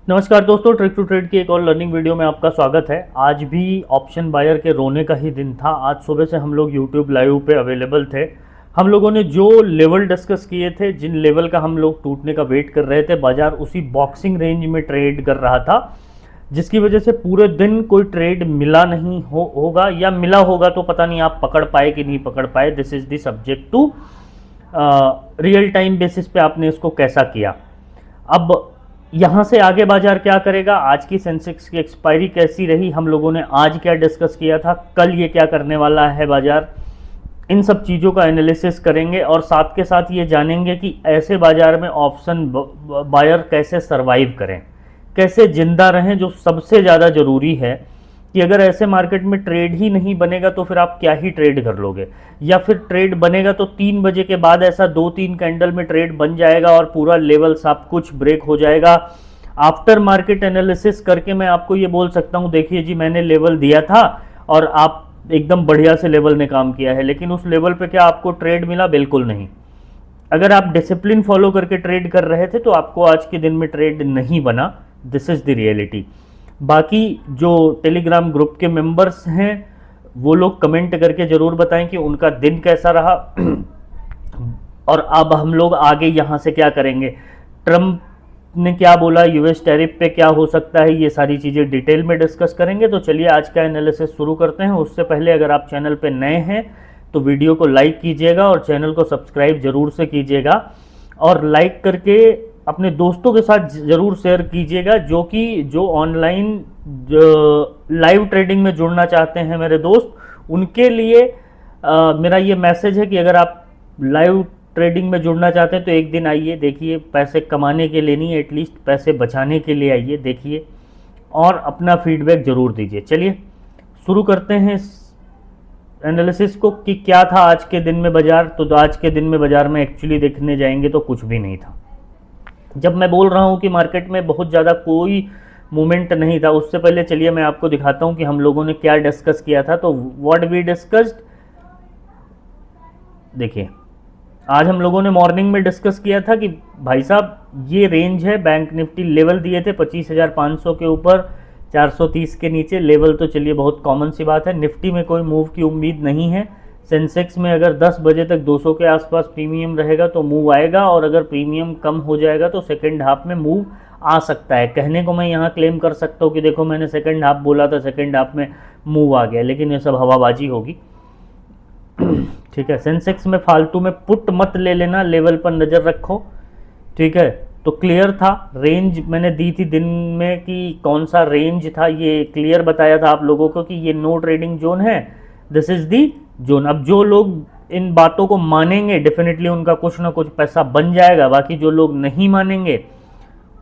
नमस्कार दोस्तों, trick to trade की एक और लर्निंग वीडियो में आपका स्वागत है। आज भी ऑप्शन बायर के रोने का ही दिन था। आज सुबह से हम लोग यूट्यूब लाइव पे अवेलेबल थे। हम लोगों ने जो लेवल डिस्कस किए थे, जिन लेवल का हम लोग टूटने का वेट कर रहे थे, बाजार उसी बॉक्सिंग रेंज में ट्रेड कर रहा था, जिसकी वजह से पूरे दिन कोई ट्रेड मिला नहीं होगा या मिला होगा तो पता नहीं आप पकड़ पाए कि नहीं पकड़ पाए। This is the subject to real time basis पे आपने इसको कैसा किया। अब यहाँ से आगे बाजार क्या करेगा, आज की सेंसेक्स की एक्सपायरी कैसी रही, हम लोगों ने आज क्या डिस्कस किया था, कल ये क्या करने वाला है बाजार, इन सब चीज़ों का एनालिसिस करेंगे और साथ के साथ ये जानेंगे कि ऐसे बाजार में ऑप्शन बायर कैसे सरवाइव करें, कैसे जिंदा रहें, जो सबसे ज़्यादा ज़रूरी है कि अगर ऐसे मार्केट में ट्रेड ही नहीं बनेगा तो फिर आप क्या ही ट्रेड कर लोगे, या फिर ट्रेड बनेगा तो 3 बजे के बाद ऐसा 2-3 कैंडल में ट्रेड बन जाएगा और पूरा लेवल सब कुछ ब्रेक हो जाएगा। आफ्टर मार्केट एनालिसिस करके मैं आपको ये बोल सकता हूँ, देखिए जी मैंने लेवल दिया था और आप एकदम बढ़िया से लेवल ने काम किया है, लेकिन उस लेवल पे क्या आपको ट्रेड मिला? बिल्कुल नहीं। अगर आप डिसिप्लिन फॉलो करके ट्रेड कर रहे थे तो आपको आज के दिन में ट्रेड नहीं बना। This is the reality. बाकी जो टेलीग्राम ग्रुप के मेंबर्स हैं वो लोग कमेंट करके ज़रूर बताएं कि उनका दिन कैसा रहा और अब हम लोग आगे यहाँ से क्या करेंगे, ट्रम्प ने क्या बोला, यूएस टैरिफ पे क्या हो सकता है, ये सारी चीज़ें डिटेल में डिस्कस करेंगे। तो चलिए आज का एनालिसिस शुरू करते हैं। उससे पहले अगर आप चैनल पे नए हैं तो वीडियो को लाइक कीजिएगा और चैनल को सब्सक्राइब ज़रूर से कीजिएगा, और लाइक करके अपने दोस्तों के साथ ज़रूर शेयर कीजिएगा जो ऑनलाइन लाइव ट्रेडिंग में जुड़ना चाहते हैं मेरे दोस्त, उनके लिए मेरा ये मैसेज है कि अगर आप लाइव ट्रेडिंग में जुड़ना चाहते हैं तो एक दिन आइए, देखिए, पैसे कमाने के लिए नहीं, एटलीस्ट पैसे बचाने के लिए आइए, देखिए और अपना फीडबैक ज़रूर दीजिए। चलिए शुरू करते हैं इस एनालिसिस को कि क्या था आज के दिन में बाजार। तो आज के दिन में बाजार में एक्चुअली देखने जाएंगे तो कुछ भी नहीं था। जब मैं बोल रहा हूँ कि मार्केट में बहुत ज़्यादा कोई मूवमेंट नहीं था, उससे पहले चलिए मैं आपको दिखाता हूँ कि हम लोगों ने क्या डिस्कस किया था। तो व्हाट वी डिस्कस्ड, देखिए आज हम लोगों ने मॉर्निंग में डिस्कस किया था कि भाई साहब ये रेंज है, बैंक निफ्टी लेवल दिए थे 25,500 के ऊपर, 430 के नीचे लेवल, तो चलिए बहुत कॉमन सी बात है। निफ्टी में कोई मूव की उम्मीद नहीं है। सेंसेक्स में अगर 10 बजे तक 200 के आसपास प्रीमियम रहेगा तो मूव आएगा, और अगर प्रीमियम कम हो जाएगा तो सेकंड हाफ में मूव आ सकता है। कहने को मैं यहाँ क्लेम कर सकता हूँ कि देखो मैंने सेकंड हाफ बोला था, सेकंड हाफ में मूव आ गया, लेकिन ये सब हवाबाजी होगी। ठीक है, सेंसेक्स में फालतू में पुट मत ले लेना, लेवल पर नज़र रखो। ठीक है, तो क्लियर था, रेंज मैंने दी थी दिन में कि कौन सा रेंज था, ये क्लियर बताया था आप लोगों को कि ये नो ट्रेडिंग जोन है, दिस इज़ दी जोन। अब जो लोग इन बातों को मानेंगे डेफिनेटली उनका कुछ ना कुछ पैसा बन जाएगा, बाकी जो लोग नहीं मानेंगे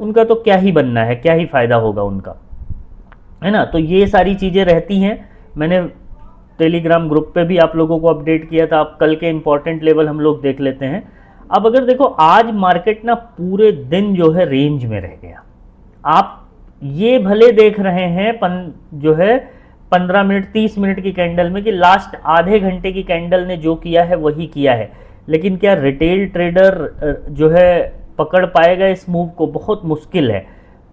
उनका तो क्या ही बनना है, क्या ही फ़ायदा होगा उनका, है ना। तो ये सारी चीज़ें रहती हैं। मैंने टेलीग्राम ग्रुप पे भी आप लोगों को अपडेट किया था। अब कल के इंपॉर्टेंट लेवल हम लोग देख लेते हैं। अब अगर देखो आज मार्केट ना पूरे दिन जो है रेंज में रह गया। आप ये भले देख रहे हैं जो है 15 मिनट 30 मिनट की कैंडल में कि लास्ट आधे घंटे की कैंडल ने जो किया है वही किया है, लेकिन क्या रिटेल ट्रेडर जो है पकड़ पाएगा इस मूव को? बहुत मुश्किल है।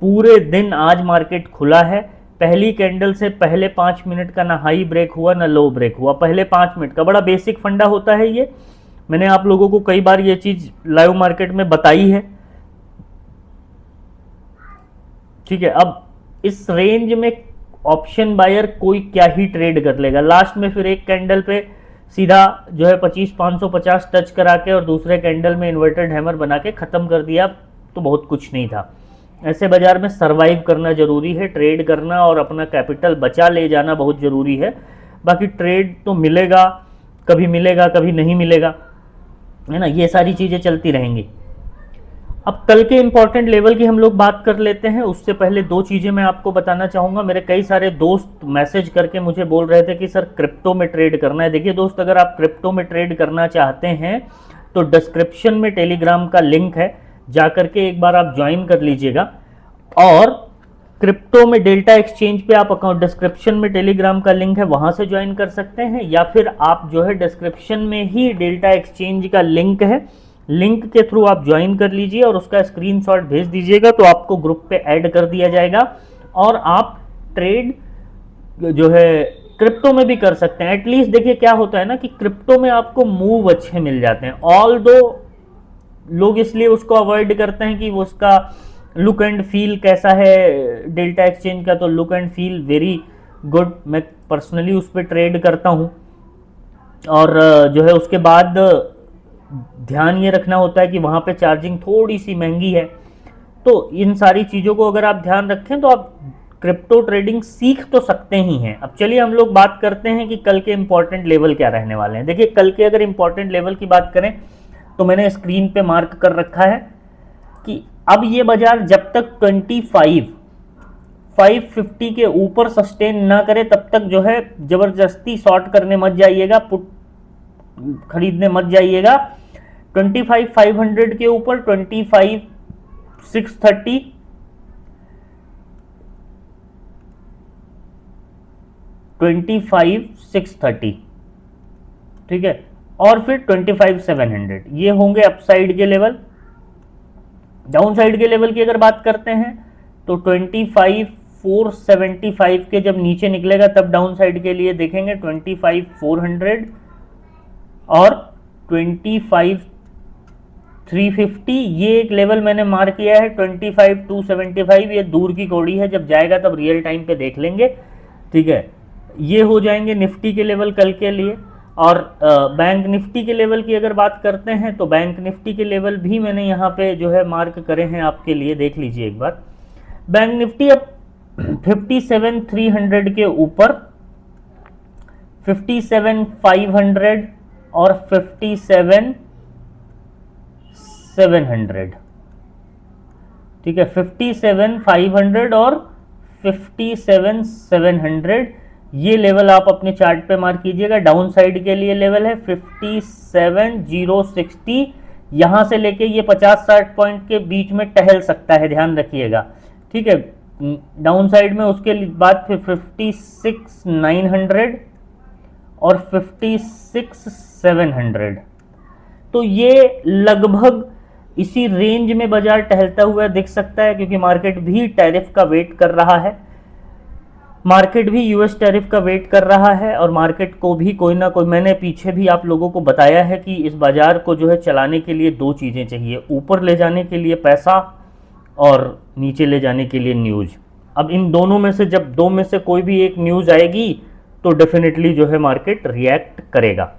पूरे दिन आज मार्केट खुला है, पहली कैंडल से पहले 5 मिनट का ना हाई ब्रेक हुआ ना लो ब्रेक हुआ। पहले 5 मिनट का बड़ा बेसिक फंडा होता है ये, मैंने आप लोगों को कई बार ये चीज़ लाइव मार्केट में बताई है। ठीक है, अब इस रेंज में ऑप्शन बायर कोई क्या ही ट्रेड कर लेगा। लास्ट में फिर एक कैंडल पे सीधा जो है 25,550 टच करा के और दूसरे कैंडल में इन्वर्टेड हैमर बना के ख़त्म कर दिया, तो बहुत कुछ नहीं था। ऐसे बाजार में सरवाइव करना ज़रूरी है, ट्रेड करना और अपना कैपिटल बचा ले जाना बहुत ज़रूरी है। बाकी ट्रेड तो मिलेगा, कभी नहीं मिलेगा, है ना, ये सारी चीज़ें चलती रहेंगी। अब कल के इंपॉर्टेंट लेवल की हम लोग बात कर लेते हैं। उससे पहले 2 चीज़ें मैं आपको बताना चाहूँगा। मेरे कई सारे दोस्त मैसेज करके मुझे बोल रहे थे कि सर क्रिप्टो में ट्रेड करना है। देखिए दोस्त, अगर आप क्रिप्टो में ट्रेड करना चाहते हैं तो डिस्क्रिप्शन में टेलीग्राम का लिंक है, जा करके एक बार आप ज्वाइन कर लीजिएगा। और क्रिप्टो में डेल्टा एक्सचेंज पे आप अकाउंट, डिस्क्रिप्शन में टेलीग्राम का लिंक है, वहाँ से ज्वाइन कर सकते हैं, या फिर आप जो है डिस्क्रिप्शन में ही डेल्टा एक्सचेंज का लिंक है, लिंक के थ्रू आप ज्वाइन कर लीजिए और उसका स्क्रीनशॉट भेज दीजिएगा तो आपको ग्रुप पे ऐड कर दिया जाएगा और आप ट्रेड जो है क्रिप्टो में भी कर सकते हैं। एटलीस्ट देखिए क्या होता है ना कि क्रिप्टो में आपको मूव अच्छे मिल जाते हैं, ऑल दो लोग इसलिए उसको अवॉइड करते हैं कि वो उसका लुक एंड फील कैसा है डेल्टा एक्सचेंज का, तो look and feel very good. मैं पर्सनली उस पर ट्रेड करता हूँ और जो है उसके बाद ध्यान ये रखना होता है कि वहाँ पे चार्जिंग थोड़ी सी महंगी है। तो इन सारी चीज़ों को अगर आप ध्यान रखें तो आप क्रिप्टो ट्रेडिंग सीख तो सकते ही हैं। अब चलिए हम लोग बात करते हैं कि कल के इंपॉर्टेंट लेवल क्या रहने वाले हैं। देखिए कल के अगर इंपॉर्टेंट लेवल की बात करें तो मैंने स्क्रीन पे मार्क कर रखा है कि अब ये बाजार जब तक 550 के ऊपर सस्टेन ना करे तब तक जो है जबरदस्ती शॉर्ट करने मत जाइएगा, पुट खरीदने मत जाइएगा। 25,500 के ऊपर 25,630 25,630 ठीक है, और फिर 25,700 ये होंगे अपसाइड के लेवल। डाउन साइड के लेवल की अगर बात करते हैं तो 25,475 के जब नीचे निकलेगा तब डाउन साइड के लिए देखेंगे 25,400 और 25,350 ये एक लेवल मैंने मार्क किया है। 25,275 ये दूर की कौड़ी है, जब जाएगा तब रियल टाइम पे देख लेंगे, ठीक है। ये हो जाएंगे निफ्टी के लेवल कल के लिए। और बैंक निफ्टी के लेवल की अगर बात करते हैं तो बैंक निफ्टी के लेवल भी मैंने यहाँ पे जो है मार्क करे हैं आपके लिए, देख लीजिए एक बार। बैंक निफ्टी अब 57,300 के ऊपर 57,500 और 57,700 ठीक है, 57,500 और 57,700 ये लेवल आप अपने चार्ट पे मार्क कीजिएगा। डाउन साइड के लिए लेवल है 57,060, यहां से लेके ये 50-60 पॉइंट के बीच में टहल सकता है, ध्यान रखिएगा, ठीक है। डाउन साइड में उसके बाद फिर 56,900 और 56,700, तो ये लगभग इसी रेंज में बाजार टहलता हुआ दिख सकता है, क्योंकि मार्केट भी टैरिफ का वेट कर रहा है, मार्केट भी यूएस टैरिफ का वेट कर रहा है। और मार्केट को भी कोई ना कोई, मैंने पीछे भी आप लोगों को बताया है कि इस बाजार को जो है चलाने के लिए दो चीज़ें चाहिए, ऊपर ले जाने के लिए पैसा और नीचे ले जाने के लिए न्यूज़। अब इन दोनों में से जब दो में से कोई भी एक न्यूज़ आएगी तो डेफिनेटली जो है मार्केट रिएक्ट करेगा।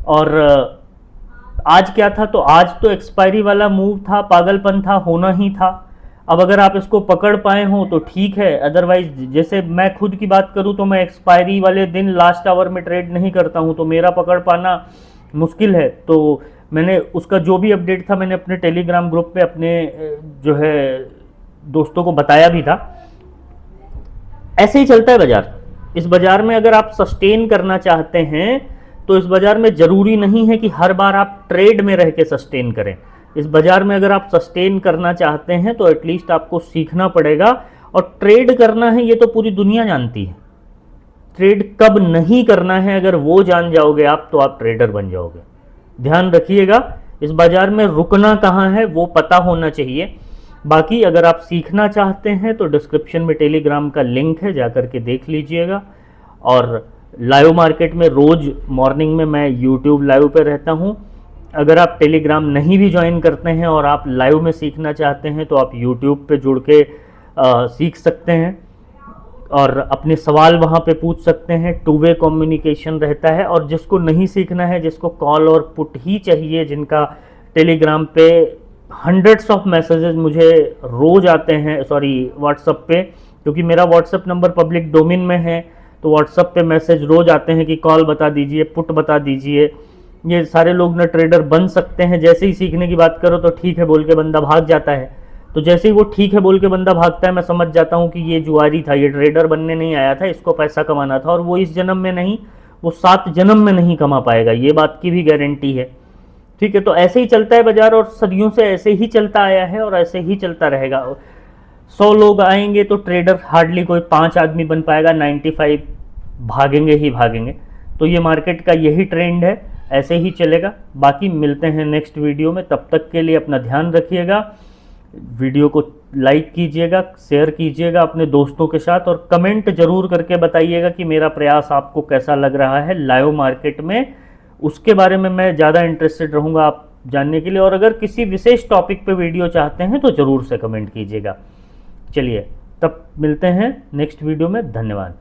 और आज क्या था, तो आज तो एक्सपायरी वाला मूव था, पागलपन था, होना ही था। अब अगर आप इसको पकड़ पाए हो तो ठीक है, अदरवाइज जैसे मैं खुद की बात करूं तो मैं एक्सपायरी वाले दिन लास्ट आवर में ट्रेड नहीं करता हूं, तो मेरा पकड़ पाना मुश्किल है। तो मैंने उसका जो भी अपडेट था मैंने अपने टेलीग्राम ग्रुप पे अपने जो है दोस्तों को बताया भी था। ऐसे ही चलता है बाजार। इस बाजार में अगर आप सस्टेन करना चाहते हैं तो इस बाजार में ज़रूरी नहीं है कि हर बार आप ट्रेड में रह के सस्टेन करें। इस बाजार में अगर आप सस्टेन करना चाहते हैं तो एटलीस्ट आपको सीखना पड़ेगा, और ट्रेड करना है ये तो पूरी दुनिया जानती है। ट्रेड कब नहीं करना है अगर वो जान जाओगे आप तो आप ट्रेडर बन जाओगे। ध्यान रखिएगा, इस बाजार में रुकना कहाँ है वो पता होना चाहिए। बाकी अगर आप सीखना चाहते हैं तो डिस्क्रिप्शन में टेलीग्राम का लिंक है, जाकर के देख लीजिएगा। और लाइव मार्केट में रोज़ मॉर्निंग में मैं यूट्यूब लाइव पे रहता हूँ। अगर आप टेलीग्राम नहीं भी ज्वाइन करते हैं और आप लाइव में सीखना चाहते हैं तो आप यूट्यूब पे जुड़ के सीख सकते हैं और अपने सवाल वहाँ पे पूछ सकते हैं। टू वे कम्युनिकेशन रहता है। और जिसको नहीं सीखना है, जिसको कॉल और पुट ही चाहिए, जिनका टेलीग्राम पे हंड्रेड्स ऑफ मैसेजेस मुझे रोज़ आते हैं, सॉरी व्हाट्सएप पे, क्योंकि मेरा व्हाट्सएप नंबर पब्लिक डोमेन में है, तो व्हाट्सएप पे मैसेज रोज़ आते हैं कि कॉल बता दीजिए, पुट बता दीजिए। ये सारे लोग ना ट्रेडर बन सकते हैं। जैसे ही सीखने की बात करो तो ठीक है बोल के बंदा भाग जाता है, तो जैसे ही वो ठीक है बोल के बंदा भागता है मैं समझ जाता हूँ कि ये जुआरी था, ये ट्रेडर बनने नहीं आया था, इसको पैसा कमाना था, और वो इस जन्म में नहीं, वो 7 जन्म में नहीं कमा पाएगा, ये बात की भी गारंटी है, ठीक है। तो ऐसे ही चलता है बाजार, और सदियों से ऐसे ही चलता आया है और ऐसे ही चलता रहेगा। 100 लोग आएंगे तो ट्रेडर हार्डली कोई 5 आदमी बन पाएगा, 95 भागेंगे ही भागेंगे। तो ये मार्केट का यही ट्रेंड है। ऐसे ही चलेगा। बाकी मिलते हैं नेक्स्ट वीडियो में, तब तक के लिए अपना ध्यान रखिएगा। वीडियो को लाइक कीजिएगा, शेयर कीजिएगा अपने दोस्तों के साथ, और कमेंट जरूर करके बताइएगा कि मेरा प्रयास आपको कैसा लग रहा है लाइव मार्केट में। उसके बारे में मैं ज़्यादा इंटरेस्टेड रहूँगा आप जानने के लिए, और अगर किसी विशेष टॉपिक पे वीडियो चाहते हैं तो ज़रूर से कमेंट कीजिएगा। चलिए तब मिलते हैं नेक्स्ट वीडियो में, धन्यवाद।